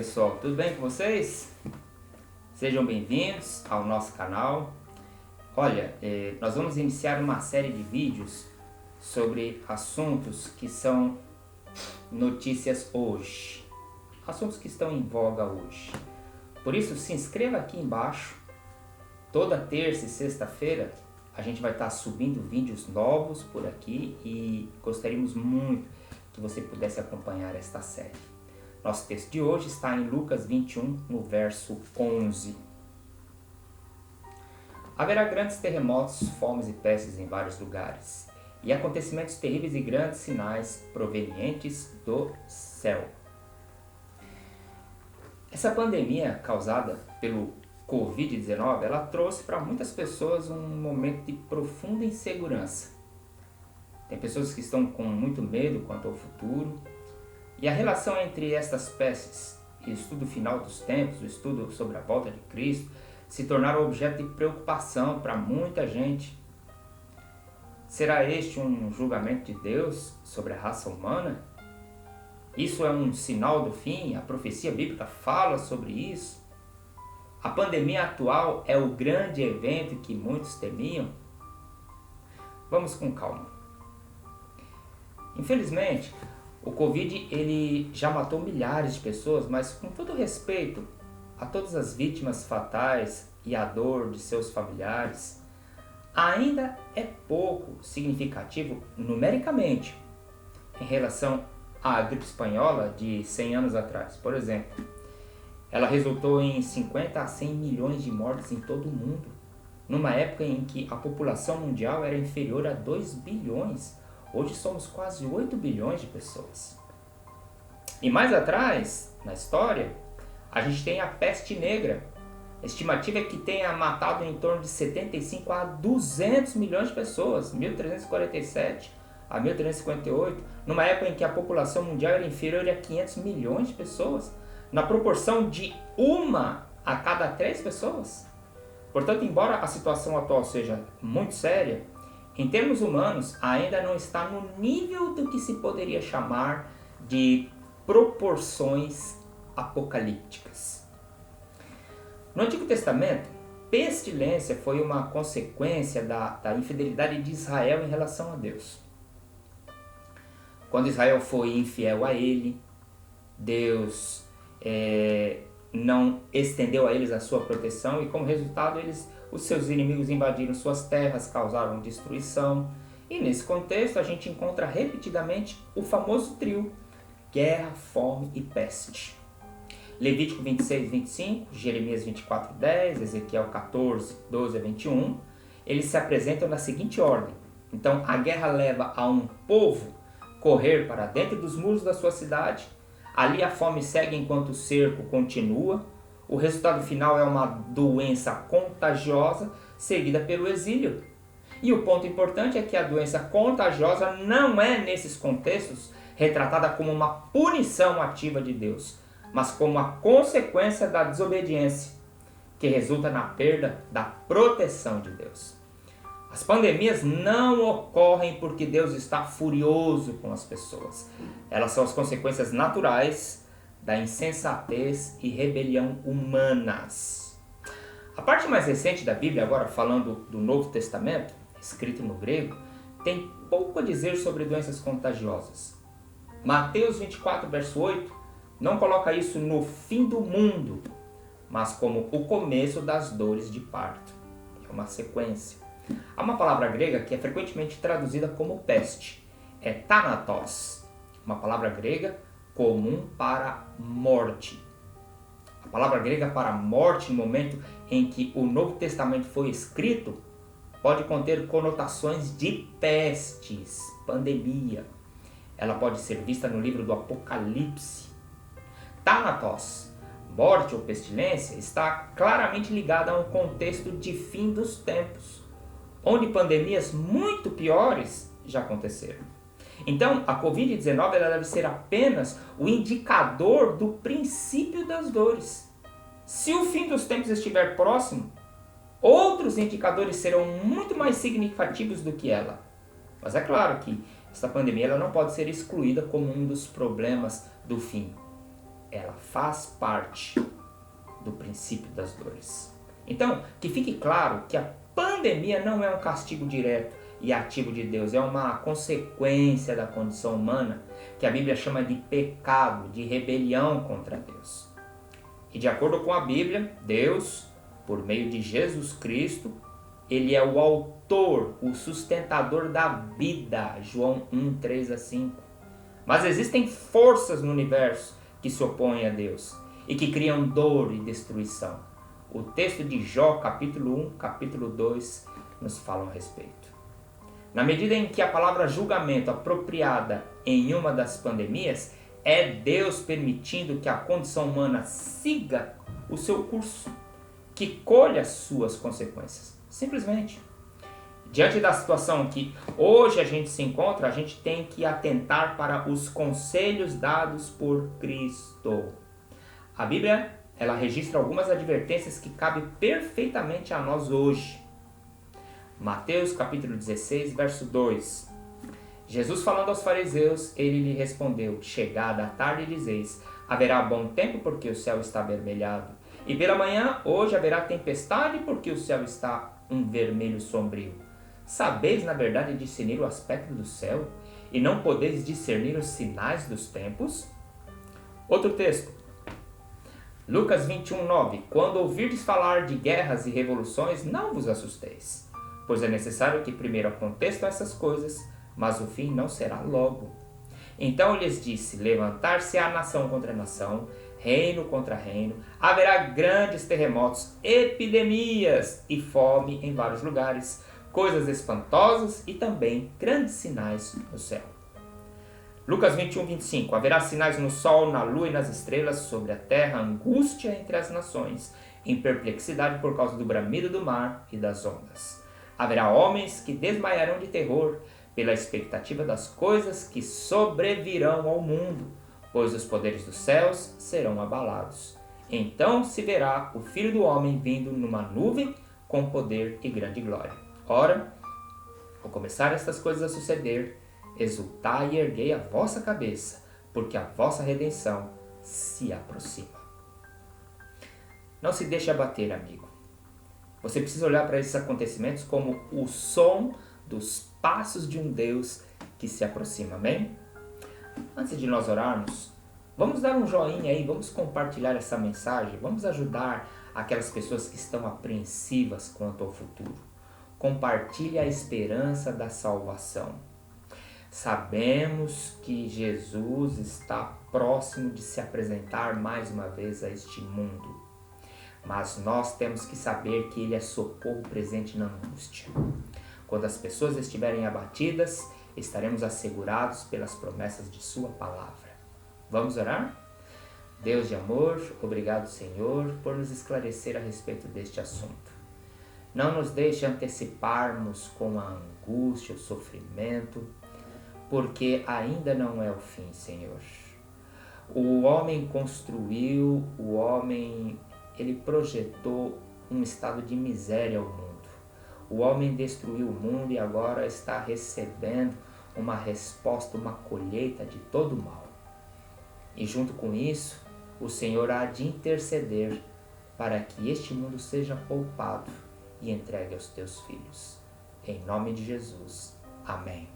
pessoal, tudo bem com vocês? Sejam bem-vindos ao nosso canal. Olha, nós vamos iniciar uma série de vídeos sobre assuntos que são notícias hoje, assuntos que estão em voga hoje. Por isso, se inscreva aqui embaixo. Toda terça e sexta-feira a gente vai estar subindo vídeos novos por aqui e gostaríamos muito que você pudesse acompanhar esta série. Nosso texto de hoje está em Lucas 21, no verso 11. Haverá grandes terremotos, fomes e pestes em vários lugares, e acontecimentos terríveis e grandes sinais provenientes do céu. Essa pandemia causada pelo Covid-19, ela trouxe para muitas pessoas um momento de profunda insegurança. Tem pessoas que estão com muito medo quanto ao futuro. E a relação entre estas pestes e o estudo final dos tempos, o estudo sobre a volta de Cristo, se tornaram objeto de preocupação para muita gente. Será este um julgamento de Deus sobre a raça humana? Isso é um sinal do fim? A profecia bíblica fala sobre isso? A pandemia atual é o grande evento que muitos temiam? Vamos com calma. Infelizmente, o Covid ele já matou milhares de pessoas, mas com todo respeito a todas as vítimas fatais e a dor de seus familiares, ainda é pouco significativo numericamente em relação à gripe espanhola de 100 anos atrás. Por exemplo, ela resultou em 50 a 100 milhões de mortes em todo o mundo, numa época em que a população mundial era inferior a 2 bilhões. Hoje somos quase 8 bilhões de pessoas. E mais atrás, na história, a gente tem a peste negra. A estimativa é que tenha matado em torno de 75 a 200 milhões de pessoas, 1347 a 1358, numa época em que a população mundial era inferior a 500 milhões de pessoas, na proporção de 1 a cada 3 pessoas. Portanto, embora a situação atual seja muito séria, em termos humanos, ainda não está no nível do que se poderia chamar de proporções apocalípticas. No Antigo Testamento, pestilência foi uma consequência da infidelidade de Israel em relação a Deus. Quando Israel foi infiel a ele, Deus não estendeu a eles a sua proteção e, como resultado, os seus inimigos invadiram suas terras, causaram destruição. E nesse contexto a gente encontra repetidamente o famoso trio: guerra, fome e peste. Levítico 26, 25, Jeremias 24, 10, Ezequiel 14, 12 a 21, eles se apresentam na seguinte ordem. Então a guerra leva a um povo correr para dentro dos muros da sua cidade. Ali a fome segue enquanto o cerco continua. O resultado final é uma doença contagiosa seguida pelo exílio. E o ponto importante é que a doença contagiosa não é, nesses contextos, retratada como uma punição ativa de Deus, mas como a consequência da desobediência, que resulta na perda da proteção de Deus. As pandemias não ocorrem porque Deus está furioso com as pessoas. Elas são as consequências naturais da insensatez e rebelião humanas. A parte mais recente da Bíblia, agora falando do Novo Testamento, escrito no grego, tem pouco a dizer sobre doenças contagiosas. Mateus 24, verso 8, não coloca isso no fim do mundo, mas como o começo das dores de parto. É uma sequência. Há uma palavra grega que é frequentemente traduzida como peste. É thanatos, uma palavra grega comum para morte. A palavra grega para morte, no momento em que o Novo Testamento foi escrito, pode conter conotações de pestes, pandemia. Ela pode ser vista no livro do Apocalipse. Thanatos, morte ou pestilência, está claramente ligada a um contexto de fim dos tempos, onde pandemias muito piores já aconteceram. Então, a Covid-19 ela deve ser apenas o indicador do princípio das dores. Se o fim dos tempos estiver próximo, outros indicadores serão muito mais significativos do que ela. Mas é claro que esta pandemia ela não pode ser excluída como um dos problemas do fim. ela faz parte do princípio das dores. Então, que fique claro que a pandemia não é um castigo direto e ativo de Deus, é uma consequência da condição humana que a Bíblia chama de pecado, de rebelião contra Deus. E de acordo com a Bíblia, Deus, por meio de Jesus Cristo, ele é o autor, o sustentador da vida, João 1, 3 a 5. Mas existem forças no universo que se opõem a Deus e que criam dor e destruição. O texto de Jó, capítulo 1, capítulo 2, nos falam a respeito. Na medida em que a palavra julgamento apropriada em uma das pandemias é Deus permitindo que a condição humana siga o seu curso, que colha as suas consequências. Simplesmente. Diante da situação que hoje a gente se encontra, a gente tem que atentar para os conselhos dados por Cristo. A Bíblia, ela registra algumas advertências que cabem perfeitamente a nós hoje. Mateus capítulo 16, verso 2. Jesus falando aos fariseus, ele lhe respondeu: chegada a tarde dizeis, haverá bom tempo porque o céu está avermelhado. E pela manhã, hoje haverá tempestade porque o céu está um vermelho sombrio. Sabeis, na verdade, discernir o aspecto do céu, e não podeis discernir os sinais dos tempos? Outro texto. Lucas 21, 9. Quando ouvirdes falar de guerras e revoluções, não vos assusteis, pois é necessário que primeiro aconteçam essas coisas, mas o fim não será logo. Então lhes disse, levantar-se-á nação contra nação, reino contra reino, haverá grandes terremotos, epidemias e fome em vários lugares, coisas espantosas e também grandes sinais no céu. Lucas 21, 25. Haverá sinais no sol, na lua e nas estrelas, sobre a terra, angústia entre as nações, em perplexidade por causa do bramido do mar e das ondas. Haverá homens que desmaiarão de terror, pela expectativa das coisas que sobrevirão ao mundo, pois os poderes dos céus serão abalados. Então se verá o Filho do Homem vindo numa nuvem com poder e grande glória. Ora, ao começar estas coisas a suceder, exultai e erguei a vossa cabeça, porque a vossa redenção se aproxima. Não se deixe abater, amigo. Você precisa olhar para esses acontecimentos como o som dos passos de um Deus que se aproxima, amém? Antes de nós orarmos, vamos dar um joinha aí, vamos compartilhar essa mensagem, vamos ajudar aquelas pessoas que estão apreensivas quanto ao futuro. Compartilhe a esperança da salvação. Sabemos que Jesus está próximo de se apresentar mais uma vez a este mundo, mas nós temos que saber que Ele é socorro presente na angústia. Quando as pessoas estiverem abatidas, estaremos assegurados pelas promessas de Sua palavra. Vamos orar? Deus de amor, obrigado, Senhor, por nos esclarecer a respeito deste assunto. Não nos deixe anteciparmos com a angústia, o sofrimento, porque ainda não é o fim, Senhor. O homem construiu, ele projetou um estado de miséria ao mundo. O homem destruiu o mundo e agora está recebendo uma resposta, uma colheita de todo o mal. E junto com isso, o Senhor há de interceder para que este mundo seja poupado e entregue aos teus filhos. Em nome de Jesus. Amém.